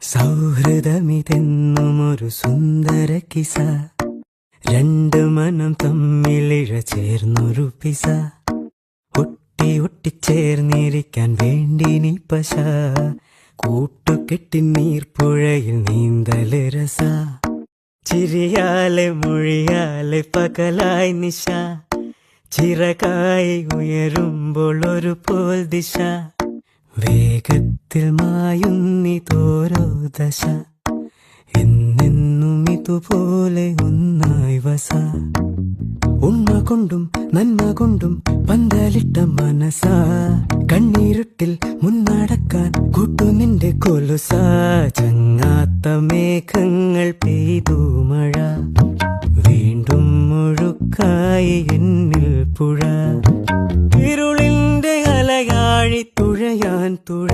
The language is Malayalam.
സൗഹൃദമിതെന്നുമൊരു സുന്ദര കിസ, രണ്ട് മനം തമ്മിലിഴ ചേർന്നൊരു പിസ, ഒട്ടി ഒട്ടിച്ചേർന്നിരിക്കാൻ വേണ്ടി നീ പശ, കൂട്ടുകെട്ടി നീർപ്പുഴയിൽ നീന്തല് രസ, ചിരിയാലെ മൊഴിയാലെ പകലായി നിശ, ചിറകായി ഉയരുമ്പോൾ ഒരു പോൽ ദിശ, വേഗത്തിൽ മായുന്നിതോരോ ദശ, എന്നെന്നും ഇതുപോലെ ഒന്നായി വസ, ഉണ്മ കൊണ്ടും നന്മ കൊണ്ടും പന്തലിട്ട മനസ, കണ്ണീരുട്ടിൽ മുന്നടക്കാൻ കൂട്ടു നിന്റെ കൊലുസ, ചങ്ങാത്ത മേഘങ്ങൾ പെയ്തു മഴ, വീണ്ടും മുഴുക്കായി എന്നിൽ പുഴ, ഇരുളിന്റെ അലയാഴി തുഴയാൻ തുഴ.